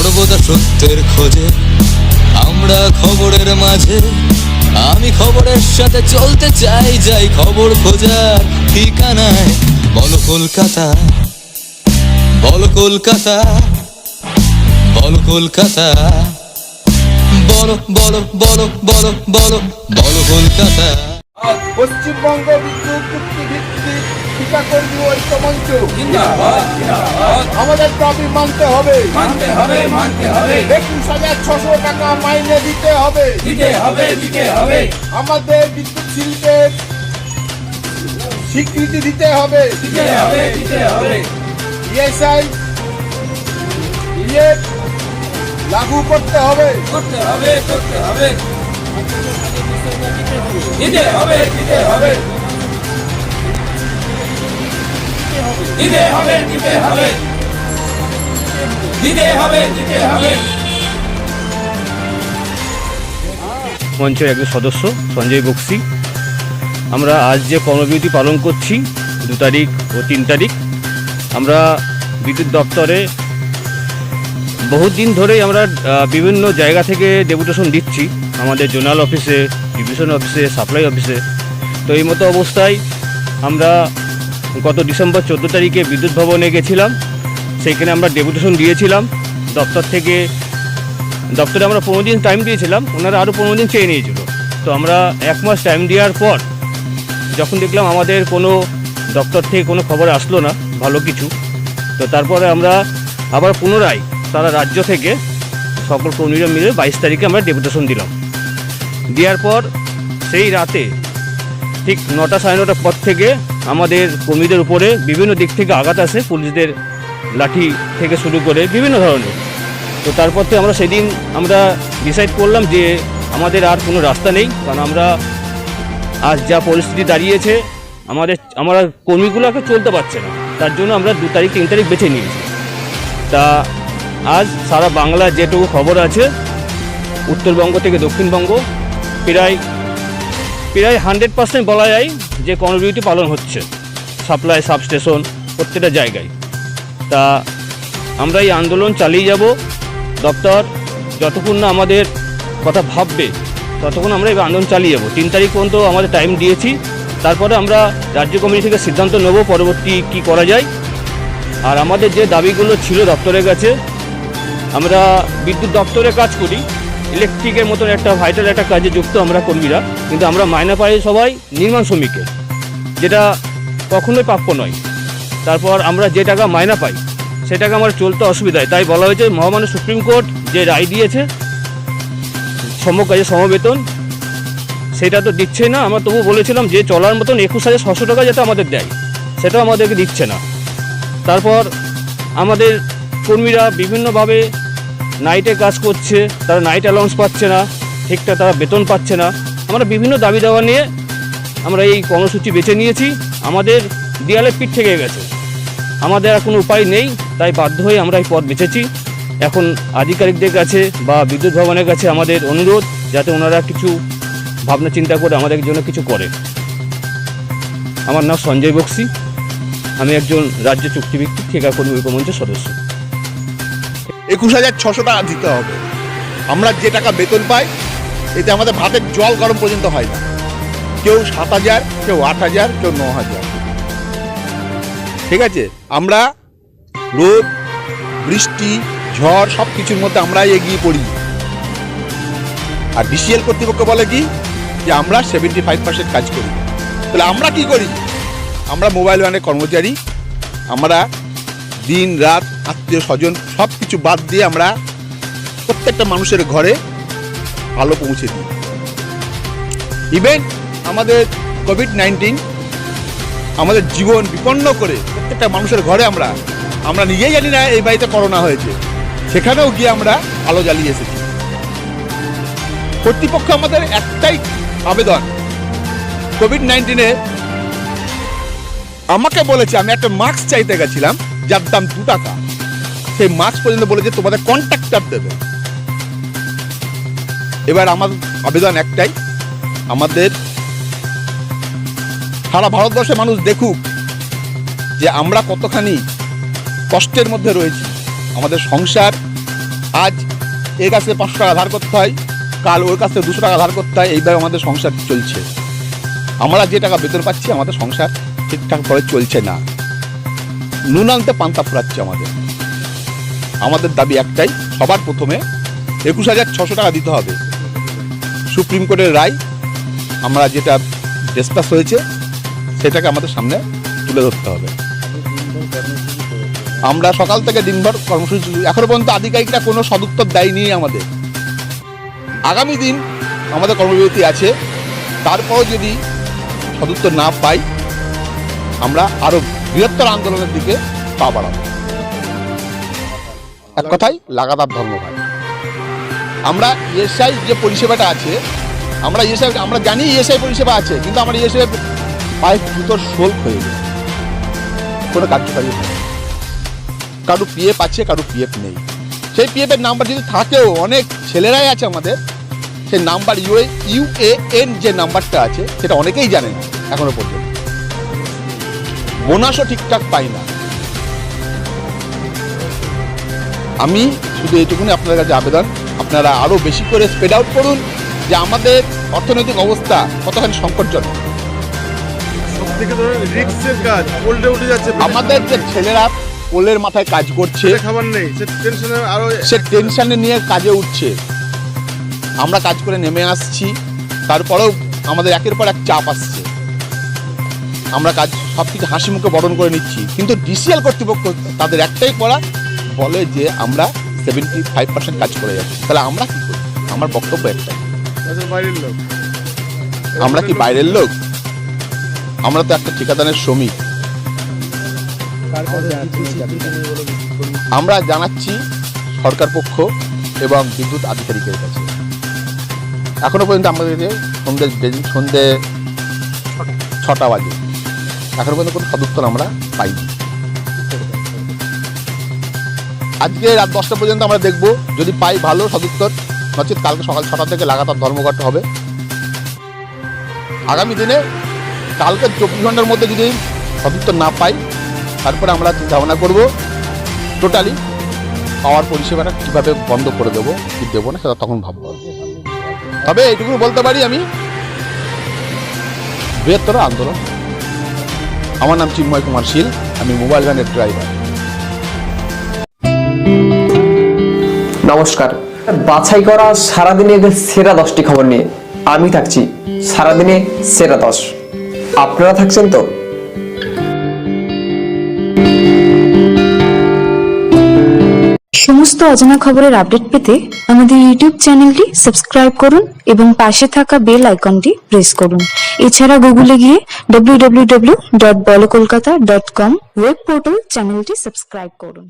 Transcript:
সর্বদা সত্যের খোঁজে আমরা খবরের মাঝে। আমি খবরের সাথে চলতে চাই, যাই খবর খোঁজার ঠিকানায়। বলো কলকাতা, বলো কলকাতা, বলো কলকাতা, বলো বলো বলো বলো বলো বলো কলকাতা। পশ্চিমবঙ্গ বিদ্যুৎ চুক্তিভিত্তিক টিকাকর্মী ঐক্য মঞ্চ আমাদের দাবি মানতে হবে, 21,600 টাকা মাইনে দিতে হবে। আমাদের বিদ্যুৎ শিল্পের স্বীকৃতি দিতে হবে। ইএসআই লাগু করতে হবে। মঞ্চের একজন সদস্য সঞ্জয় বক্সি। আমরা আজ যে কর্মবিরতি পালন করছি 2 তারিখ ও 3 তারিখ, আমরা বিদ্যুৎ দপ্তরে বহুদিন ধরেই আমরা বিভিন্ন জায়গা থেকে ডেপুটেশন দিচ্ছি, আমাদের জোনাল অফিসে, ডিভিশন অফিসে, সাপ্লাই অফিসে। তো এই মতো অবস্থায় আমরা গত ডিসেম্বর 14 তারিখে বিদ্যুৎ ভবনে গেছিলাম। সেইখানে আমরা ডেপুটেশন দিয়েছিলাম দপ্তরে আমরা 15 দিন টাইম দিয়েছিলাম, ওনারা আরও 15 দিন চেয়ে নিয়েছিল। তো আমরা 1 মাস টাইম দেওয়ার পর যখন দেখলাম আমাদের কোনো দপ্তর থেকে কোনো খবর আসলো না ভালো কিছু, তো তারপরে আমরা আবার পুনরায় সারা রাজ্য থেকে সকল কর্মীরা মিলে 22 তারিখে আমরা ডেপুটেশন দিলাম। দেওয়ার পর সেই রাতে ঠিক 9টা সাড়ে 9টার পর থেকে আমাদের কর্মীদের উপরে বিভিন্ন দিক থেকে আঘাত আসে, পুলিশদের লাঠি থেকে শুরু করে বিভিন্ন ধরনের। তো তারপর থেকে আমরা সেদিন আমরা ডিসাইড করলাম যে আমাদের আর কোনো রাস্তা নেই, কারণ আমরা আজ যা পরিস্থিতি দাঁড়িয়েছে আমরা কর্মীগুলোকে চলতে পারছে না, তার জন্য আমরা 2 তারিখ 3 তারিখ বেছে নিয়েছি। তা আজ সারা বাংলা যেটুকু খবর আছে, উত্তরবঙ্গ থেকে দক্ষিণবঙ্গ প্রায় 100% বলা যায় যে কর্মবিরতি পালন হচ্ছে সাপ্লাই, সাবস্টেশন, প্রত্যেকটা জায়গায়। তা আমরা এই আন্দোলন চালিয়ে যাব। দপ্তর যতক্ষণ না আমাদের কথা ভাববে ততক্ষণ আমরা এই আন্দোলন চালিয়ে যাব। 3 তারিখ পর্যন্ত আমাদের টাইম দিয়েছি, তারপরে আমরা রাজ্য কমিটি থেকে সিদ্ধান্ত নেব পরবর্তী কি করা যায়। আর আমাদের যে দাবিগুলো ছিল দপ্তরের কাছে, আমরা বিদ্যুৎ দপ্তরে কাজ করি, ইলেকট্রিকের মতন একটা ভাইটাল একটা কাজে যুক্ত আমরা কর্মীরা, কিন্তু আমরা মাইনা পাই সবাই নির্মাণ শ্রমিকের, যেটা কখনোই প্রাপ্য নয়। তারপর আমরা যে টাকা মাইনা পাই সে টাকা আমার চলতে অসুবিধায়, তাই বলা হয়েছে মহামান্য সুপ্রিম কোর্ট যে রায় দিয়েছে সমকাজে সমবেতন, সেটা তো দিচ্ছে না। আমরা তবু বলেছিলাম যে চলার মতন 21,600 টাকা যাতে আমাদের দেয়, সেটাও আমাদেরকে দিচ্ছে না। তারপর আমাদের কর্মীরা বিভিন্নভাবে নাইটে কাজ করছে, তারা নাইট অ্যালাউন্স পাচ্ছে না, ঠিকঠাক তারা বেতন পাচ্ছে না। আমরা বিভিন্ন দাবি দাওয়া নিয়ে আমরা এই কর্মসূচি বেছে নিয়েছি। আমাদের দেয়ালে পিঠ থেকে গেছে, আমাদের আর কোনো উপায় নেই, তাই বাধ্য হয়ে আমরা এই পথ বেছেছি। এখন আধিকারিকদের কাছে বা বিদ্যুৎ ভবনের কাছে আমাদের অনুরোধ যাতে ওনারা কিছু ভাবনা চিন্তা করে আমাদের জন্য কিছু করে। আমার নাম সঞ্জয় বক্সি, আমি একজন রাজ্য চুক্তিভিত্তিক ঠিকাকর্মী ঐক্য মঞ্চের সদস্য। 21,600 টাকা দিতে হবে। আমরা যে টাকা বেতন পাই এতে আমাদের ভাতের জল গরম পর্যন্ত হয় না। কেউ 7,000, কেউ 8,000, কেউ 9,000। ঠিক আছে, আমরা রোদ, বৃষ্টি, ঝড় সব কিছুর মধ্যে আমরা এগিয়ে পড়ি। আর ডিসিএল কর্তৃপক্ষ বলে কি যে আমরা 75% কাজ করি। তাহলে আমরা কি করি? আমরা মোবাইল ভ্যানের কর্মচারী, আমরা দিন রাত আত্মীয় স্বজন সব কিছু বাদ দিয়ে আমরা প্রত্যেকটা মানুষের ঘরে আলো পৌঁছে দিই। ইভেন আমাদের কোভিড-19 আমাদের জীবন বিপন্ন করে প্রত্যেকটা মানুষের ঘরে আমরা নিজেই জানি না এই বাড়িতে করোনা হয়েছে, সেখানেও গিয়ে আমরা আলো জ্বালিয়ে এসেছি। কর্তৃপক্ষ আমাদের একটাই আবেদন, কোভিড-19-এ আমাকে বলেছে, আমি একটা মাস্ক চাইতে গেছিলাম যার দাম 2 টাকা, সেই মাস্ক পর্যন্ত বলেছে তোমাদের কন্ট্রাক্টর দেবে। এবার আমার আবেদন একটাই, আমাদের সারা ভারতবর্ষের মানুষ দেখুক যে আমরা কতখানি কষ্টের মধ্যে রয়েছি। আমাদের সংসার আজ এর কাছে 500 টাকা ধার করতে হয়, কাল ওর কাছে 200 টাকা ধার করতে হয়, এইভাবে আমাদের সংসার চলছে। আমরা যে টাকা বেতন পাচ্ছি আমাদের সংসার ঠিকঠাকভাবে চলছে না, নুন আনতে পান্তা ফুরাচ্ছে আমাদের দাবি একটাই, সবার প্রথমে 21,600 টাকা দিতে হবে। সুপ্রিম কোর্টের রায় আমরা যেটা ডিসকাস হয়েছে সেটাকে আমাদের সামনে তুলে ধরতে হবে। আমরা সকাল থেকে দিনভর কর্মসূচি, এখনো পর্যন্ত আধিকারিকরা কোনো সদুত্তর দেয়নি আমাদের। আগামী দিন আমাদের কর্মবিরতি আছে, তারপরও যদি সদুত্তর না পাই আমরা আরো বৃহত্তর আন্দোলনের দিকে পা বাড়াবো। এক কথায় লাগাতার ধর্মঘট। আমরা ইএসআই যে পরিষেবাটা আছে, আমরা জানি ইএসআই পরিষেবা আছে, কিন্তু আমরা ইএসআই পায়ে জুতোর শোল হয়ে যায়, কোনো কার্যকারী হয়। কারো পিএফ আছে, কারো পিএফ নেই। সেই পিএফের নাম্বার যদি থাকেও, অনেক ছেলেরাই আছে আমাদের, সেই নাম্বার ইউএএন যে নাম্বারটা আছে সেটা অনেকেই জানে না এখনো পর্যন্ত। বোনাসও ঠিকঠাক পাই না। আমি শুধু এইটুকুনি আপনাদের কাছে আবেদন, আপনারা আরও বেশি করে স্প্রেড আউট করুন যে আমাদের অর্থনৈতিক অবস্থা কতখানি সংকটজনক। সবথেকে ধরুন রিস্কের কাজ, ওল্ডে উঠে যাচ্ছে, আমাদের যে ছেলেরা কোলের মাথায় কাজ করছে, খাবার নেই, সে টেনশনে নিয়ে কাজে উঠছে। আমরা কাজ করে নেমে আসছি, তারপরেও আমাদের একের পর এক চাপ আসছে। আমরা কাজ সব কিছু হাসি মুখে বরণ করে নিচ্ছি, কিন্তু ডিসিএল কর্তৃপক্ষ তাদের একটাই পড়া, বলে যে আমরা 75% কাজ করে যাচ্ছি। তাহলে আমরা কি করি? আমার বক্তব্য একটাই, বাইরের লোক। আমরা কি বাইরের লোক? আমরা তো একটা ঠিকাদারের শ্রমিক। আমরা জানাচ্ছি সরকার পক্ষ এবং বিদ্যুৎ আধিকারিকের কাছে। এখনো পর্যন্ত আমাদের সন্ধ্যে 6টা বাজে, এখনো পর্যন্ত কোনো সদুত্তর আমরা পাইনি। আজকে রাত 10টা পর্যন্ত আমরা দেখব, যদি পাই ভালো সদুত্তর, নচেত কালকে সকাল 6টা থেকে লাগাতার ধর্মঘট হবে। আগামী দিনে কালকে 24 ঘন্টার মধ্যে যদি সদুত্তর না পাই, তারপরে আমরা চিন্তা ভাবনা করবো টোটালি পাওয়ার পরিষেবাটা কীভাবে বন্ধ করে দেবো কি দেবো না, সেটা তখন ভাববো। তবে এইটুকু বলতে পারি, আমি বৃহত্তর আন্দোলন। আমার নাম চিন্ময় কুমার শীল, আমি মোবাইল ভ্যানের ড্রাইভার। নমস্কার, বাছাই করা সারাদিনের সেরা 10টি খবর নিয়ে আমি থাকছি সারাদিনে সেরা 10। আপনারা থাকছেন তো? সমস্ত অজানা খবরের আপডেট পেতে আমাদের ইউটিউব চ্যানেলটি সাবস্ক্রাইব করুন এবং পাশে থাকা বেল আইকনটি প্রেস করুন। এছাড়া গুগলে গিয়ে www.bolokolkata.com ওয়েব পোর্টাল চ্যানেলটি সাবস্ক্রাইব করুন।